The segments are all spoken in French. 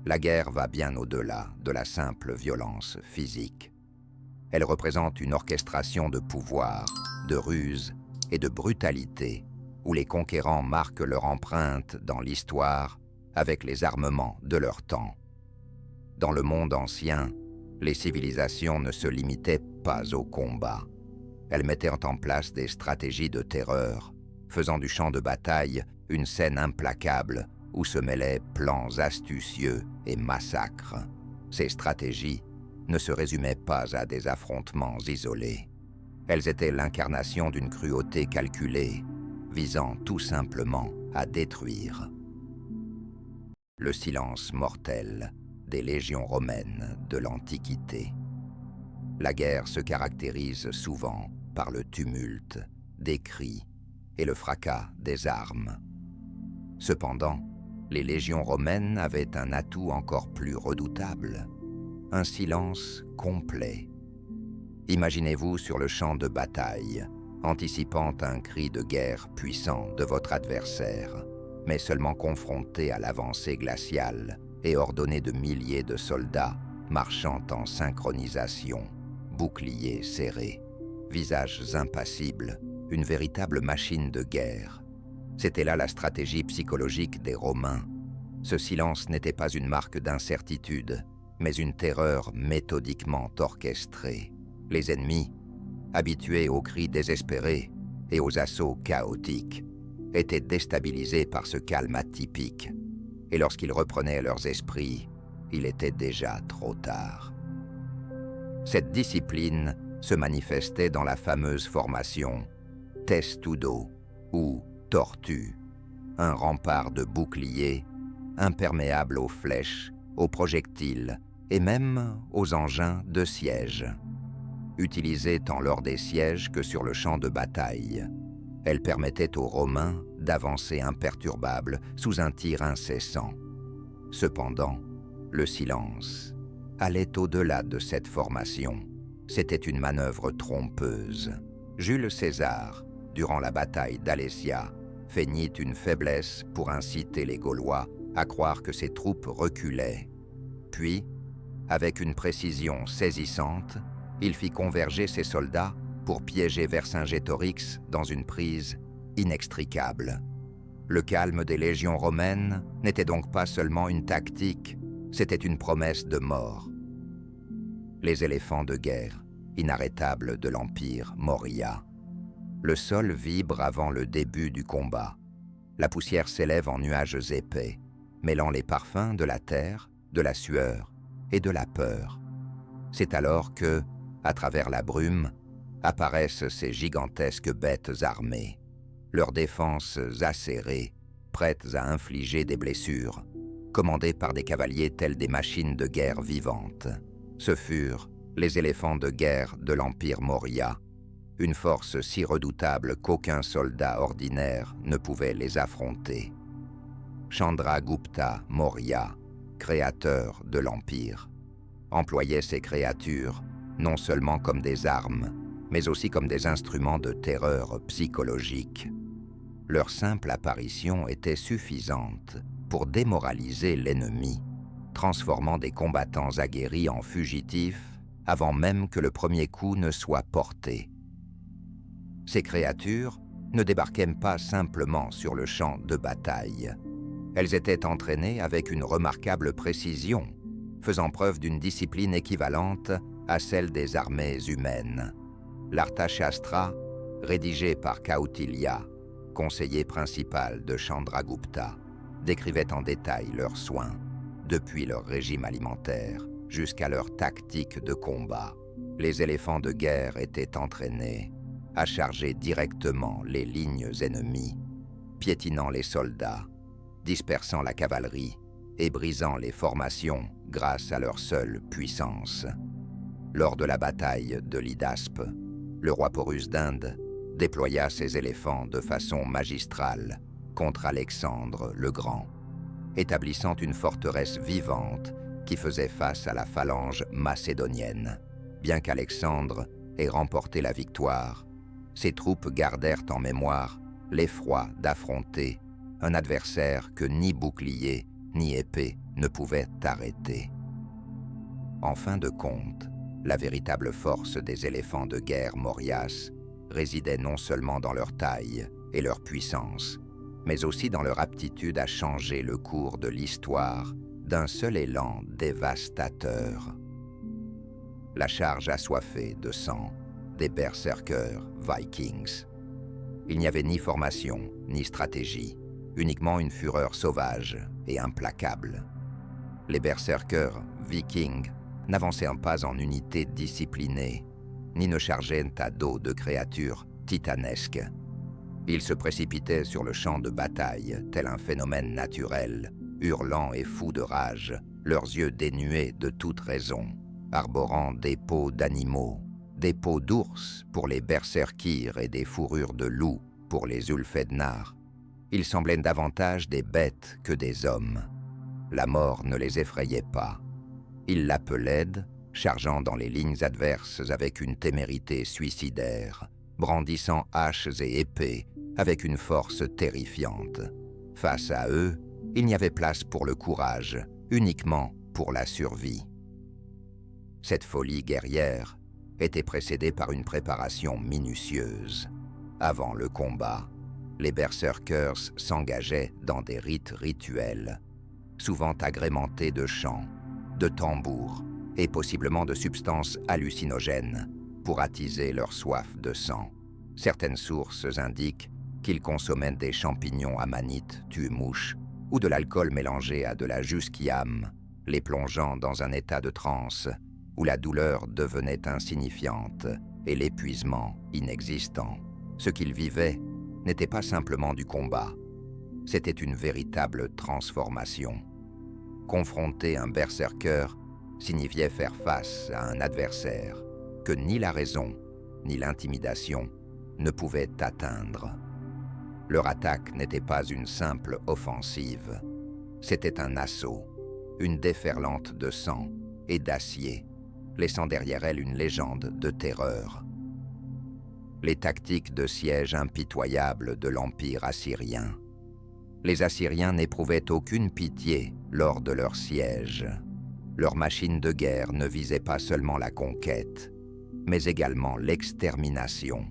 La guerre va bien au-delà de la simple violence physique. Elle représente une orchestration de pouvoir, de ruse et de brutalité, où les conquérants marquent leur empreinte dans l'histoire avec les armements de leur temps. Dans le monde ancien, les civilisations ne se limitaient pas au combat. Elles mettaient en place des stratégies de terreur, faisant du champ de bataille une scène implacable où se mêlaient plans astucieux et massacres. Ces stratégies ne se résumaient pas à des affrontements isolés. Elles étaient l'incarnation d'une cruauté calculée, visant tout simplement à détruire. Le silence mortel des légions romaines de l'Antiquité. La guerre se caractérise souvent par le tumulte, des cris et le fracas des armes. Cependant, les légions romaines avaient un atout encore plus redoutable, un silence complet. Imaginez-vous sur le champ de bataille, anticipant un cri de guerre puissant de votre adversaire, mais seulement confronté à l'avancée glaciale et ordonné de milliers de soldats marchant en synchronisation, boucliers serrés, visages impassibles, une véritable machine de guerre. C'était là la stratégie psychologique des Romains. Ce silence n'était pas une marque d'incertitude, mais une terreur méthodiquement orchestrée. Les ennemis, habitués aux cris désespérés et aux assauts chaotiques, étaient déstabilisés par ce calme atypique. Et lorsqu'ils reprenaient leurs esprits, il était déjà trop tard. Cette discipline se manifestait dans la fameuse formation testudo ou tortue, un rempart de boucliers imperméable aux flèches, aux projectiles et même aux engins de siège. Utilisée tant lors des sièges que sur le champ de bataille, elle permettait aux Romains d'avancer imperturbables sous un tir incessant. Cependant, le silence allait au-delà de cette formation. C'était une manœuvre trompeuse. Jules César, durant la bataille d'Alésia, feignit une faiblesse pour inciter les Gaulois à croire que ses troupes reculaient. Puis, avec une précision saisissante, il fit converger ses soldats pour piéger Vercingétorix dans une prise inextricable. Le calme des légions romaines n'était donc pas seulement une tactique, c'était une promesse de mort. Les éléphants de guerre, inarrêtables de l'Empire Moria. Le sol vibre avant le début du combat. La poussière s'élève en nuages épais, mêlant les parfums de la terre, de la sueur et de la peur. C'est alors que, à travers la brume, apparaissent ces gigantesques bêtes armées, leurs défenses acérées, prêtes à infliger des blessures, commandées par des cavaliers tels des machines de guerre vivantes. Ce furent les éléphants de guerre de l'Empire Moria, une force si redoutable qu'aucun soldat ordinaire ne pouvait les affronter. Chandragupta Maurya, créateur de l'Empire, employait ces créatures non seulement comme des armes, mais aussi comme des instruments de terreur psychologique. Leur simple apparition était suffisante pour démoraliser l'ennemi, transformant des combattants aguerris en fugitifs avant même que le premier coup ne soit porté. Ces créatures ne débarquaient pas simplement sur le champ de bataille. Elles étaient entraînées avec une remarquable précision, faisant preuve d'une discipline équivalente à celle des armées humaines. L'Arthashastra, rédigé par Kautilya, conseiller principal de Chandragupta, décrivait en détail leurs soins, depuis leur régime alimentaire jusqu'à leur tactique de combat. Les éléphants de guerre étaient entraînés à charger directement les lignes ennemies, piétinant les soldats, dispersant la cavalerie et brisant les formations grâce à leur seule puissance. Lors de la bataille de l'Hydaspe, le roi Porus d'Inde déploya ses éléphants de façon magistrale contre Alexandre le Grand, établissant une forteresse vivante qui faisait face à la phalange macédonienne. Bien qu'Alexandre ait remporté la victoire, ses troupes gardèrent en mémoire l'effroi d'affronter un adversaire que ni bouclier ni épée ne pouvaient arrêter. En fin de compte, la véritable force des éléphants de guerre Morias résidait non seulement dans leur taille et leur puissance, mais aussi dans leur aptitude à changer le cours de l'histoire d'un seul élan dévastateur. La charge assoiffée de sang des berserkers Vikings. Il n'y avait ni formation, ni stratégie, uniquement une fureur sauvage et implacable. Les berserkers Vikings n'avançaient pas en unité disciplinée, ni ne chargeaient à dos de créatures titanesques. Ils se précipitaient sur le champ de bataille, tel un phénomène naturel, hurlant et fous de rage, leurs yeux dénués de toute raison, arborant des peaux d'animaux, des peaux d'ours pour les berserkirs et des fourrures de loup pour les ulfednar. Ils semblaient davantage des bêtes que des hommes. La mort ne les effrayait pas. Ils l'appelaient, chargeant dans les lignes adverses avec une témérité suicidaire, brandissant haches et épées avec une force terrifiante. Face à eux, il n'y avait place pour le courage, uniquement pour la survie. Cette folie guerrière était précédée par une préparation minutieuse. Avant le combat, les berserkers s'engageaient dans des rites rituels, souvent agrémentés de chants, de tambours et possiblement de substances hallucinogènes pour attiser leur soif de sang. Certaines sources indiquent qu'ils consommaient des champignons amanites tue-mouches ou de l'alcool mélangé à de la jusquiame, les plongeant dans un état de transe où la douleur devenait insignifiante et l'épuisement inexistant. Ce qu'ils vivaient n'était pas simplement du combat, c'était une véritable transformation. Confronter un berserker signifiait faire face à un adversaire que ni la raison ni l'intimidation ne pouvaient atteindre. Leur attaque n'était pas une simple offensive, c'était un assaut, une déferlante de sang et d'acier, laissant derrière elle une légende de terreur. Les tactiques de siège impitoyables de l'Empire assyrien. Les Assyriens n'éprouvaient aucune pitié lors de leur siège. Leur machine de guerre ne visait pas seulement la conquête, mais également l'extermination.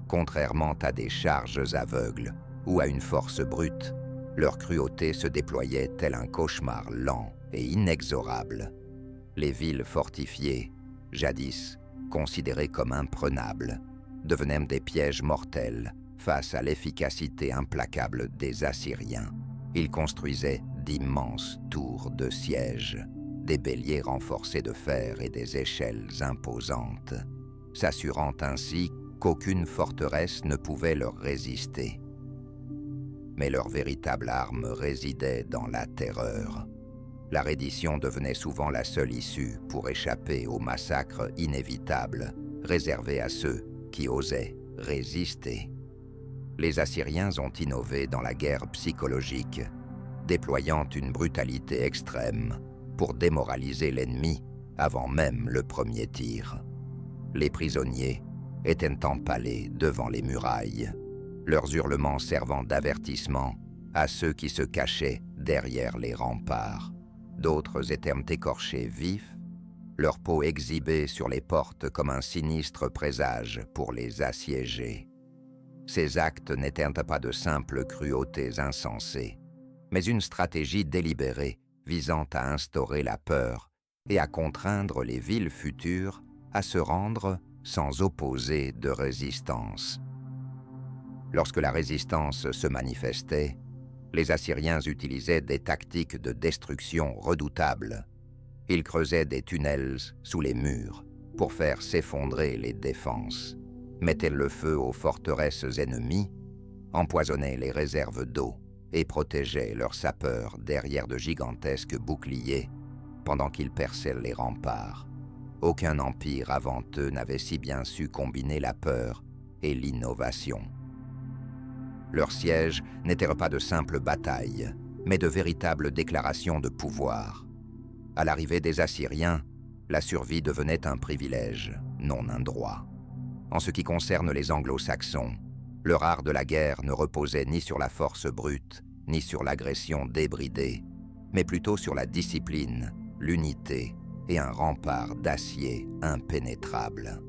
Contrairement à des charges aveugles ou à une force brute, leur cruauté se déployait tel un cauchemar lent et inexorable. Les villes fortifiées, jadis considérées comme imprenables, devenaient des pièges mortels face à l'efficacité implacable des Assyriens. Ils construisaient d'immenses tours de siège, des béliers renforcés de fer et des échelles imposantes, s'assurant ainsi qu'aucune forteresse ne pouvait leur résister. Mais leur véritable arme résidait dans la terreur. La reddition devenait souvent la seule issue pour échapper au massacre inévitable réservé à ceux qui osaient résister. Les Assyriens ont innové dans la guerre psychologique, déployant une brutalité extrême pour démoraliser l'ennemi avant même le premier tir. Les prisonniers étaient empalés devant les murailles, leurs hurlements servant d'avertissement à ceux qui se cachaient derrière les remparts. D'autres étaient écorchés vifs, leur peau exhibée sur les portes comme un sinistre présage pour les assiéger. Ces actes n'étaient pas de simples cruautés insensées, mais une stratégie délibérée visant à instaurer la peur et à contraindre les villes futures à se rendre sans opposer de résistance. Lorsque la résistance se manifestait, les Assyriens utilisaient des tactiques de destruction redoutables. Ils creusaient des tunnels sous les murs pour faire s'effondrer les défenses, mettaient le feu aux forteresses ennemies, empoisonnaient les réserves d'eau et protégeaient leurs sapeurs derrière de gigantesques boucliers pendant qu'ils perçaient les remparts. Aucun empire avant eux n'avait si bien su combiner la peur et l'innovation. Leurs sièges n'étaient pas de simples batailles, mais de véritables déclarations de pouvoir. À l'arrivée des Assyriens, la survie devenait un privilège, non un droit. En ce qui concerne les Anglo-Saxons, leur art de la guerre ne reposait ni sur la force brute, ni sur l'agression débridée, mais plutôt sur la discipline, l'unité et un rempart d'acier impénétrable.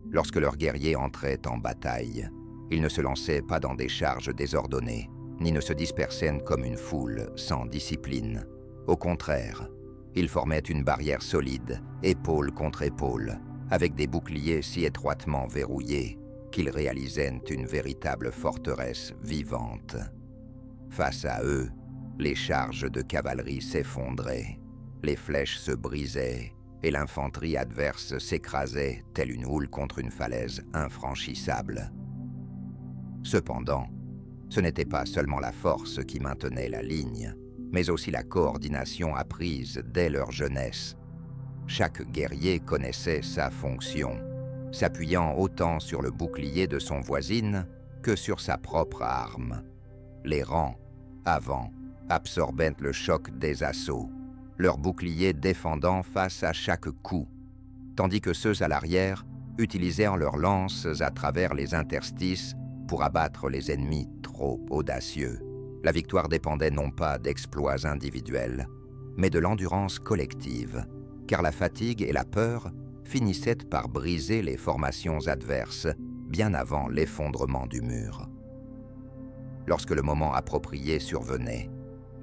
Lorsque leurs guerriers entraient en bataille, ils ne se lançaient pas dans des charges désordonnées, ni ne se dispersaient comme une foule sans discipline. Au contraire, ils formaient une barrière solide, épaule contre épaule, avec des boucliers si étroitement verrouillés qu'ils réalisaient une véritable forteresse vivante. Face à eux, les charges de cavalerie s'effondraient, les flèches se brisaient et l'infanterie adverse s'écrasait telle une houle contre une falaise infranchissable. Cependant, ce n'était pas seulement la force qui maintenait la ligne, mais aussi la coordination apprise dès leur jeunesse. Chaque guerrier connaissait sa fonction, s'appuyant autant sur le bouclier de son voisine que sur sa propre arme. Les rangs, avant, absorbaient le choc des assauts, leurs boucliers défendant face à chaque coup, tandis que ceux à l'arrière utilisèrent leurs lances à travers les interstices pour abattre les ennemis trop audacieux. La victoire dépendait non pas d'exploits individuels, mais de l'endurance collective, car la fatigue et la peur finissaient par briser les formations adverses bien avant l'effondrement du mur. Lorsque le moment approprié survenait,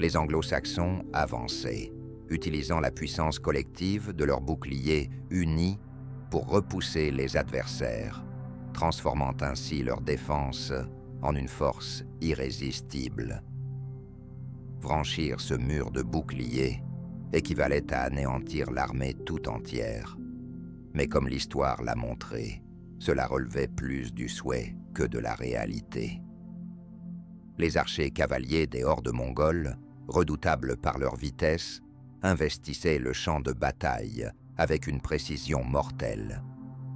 les Anglo-Saxons avançaient, utilisant la puissance collective de leurs boucliers unis pour repousser les adversaires, transformant ainsi leur défense en une force irrésistible. Franchir ce mur de boucliers équivalait à anéantir l'armée tout entière. Mais comme l'histoire l'a montré, cela relevait plus du souhait que de la réalité. Les archers cavaliers des hordes mongoles, redoutables par leur vitesse, investissaient le champ de bataille avec une précision mortelle.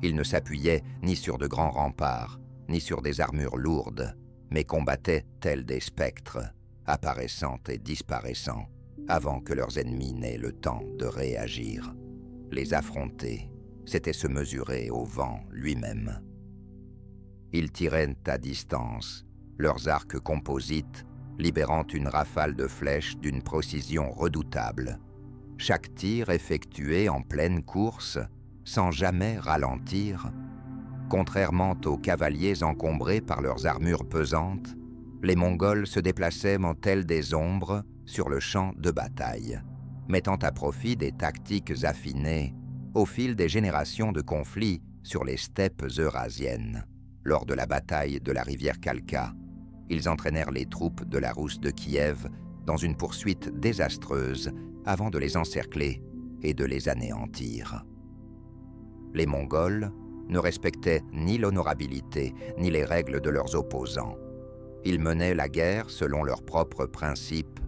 Ils ne s'appuyaient ni sur de grands remparts, ni sur des armures lourdes, mais combattaient tels des spectres, apparaissant et disparaissant, avant que leurs ennemis n'aient le temps de réagir. Les affronter, c'était se mesurer au vent lui-même. Ils tiraient à distance, leurs arcs composites libérant une rafale de flèches d'une précision redoutable. Chaque tir effectué en pleine course, sans jamais ralentir. Contrairement aux cavaliers encombrés par leurs armures pesantes, les Mongols se déplaçaient en tels des ombres sur le champ de bataille, mettant à profit des tactiques affinées au fil des générations de conflits sur les steppes eurasiennes. Lors de la bataille de la rivière Kalka, ils entraînèrent les troupes de la Rousse de Kiev dans une poursuite désastreuse avant de les encercler et de les anéantir. Les Mongols ne respectaient ni l'honorabilité ni les règles de leurs opposants. Ils menaient la guerre selon leurs propres principes,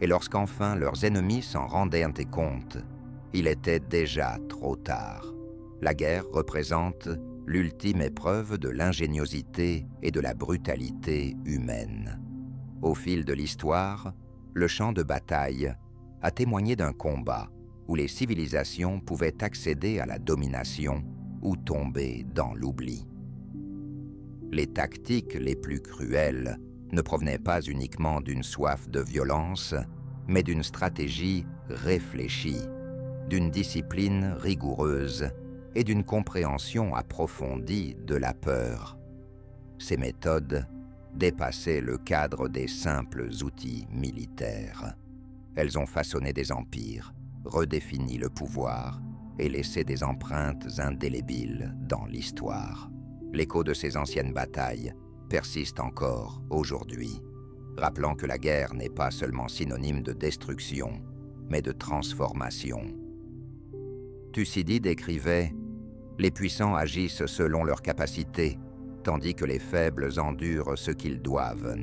et lorsqu'enfin leurs ennemis s'en rendaient compte, il était déjà trop tard. La guerre représente l'ultime épreuve de l'ingéniosité et de la brutalité humaine. Au fil de l'histoire, le champ de bataille a témoigné d'un combat où les civilisations pouvaient accéder à la domination ou tomber dans l'oubli. Les tactiques les plus cruelles ne provenaient pas uniquement d'une soif de violence, mais d'une stratégie réfléchie, d'une discipline rigoureuse et d'une compréhension approfondie de la peur. Ces méthodes dépassaient le cadre des simples outils militaires. Elles ont façonné des empires, redéfini le pouvoir et laissé des empreintes indélébiles dans l'histoire. L'écho de ces anciennes batailles persiste encore aujourd'hui, rappelant que la guerre n'est pas seulement synonyme de destruction, mais de transformation. Thucydide écrivait « Les puissants agissent selon leurs capacités, tandis que les faibles endurent ce qu'ils doivent.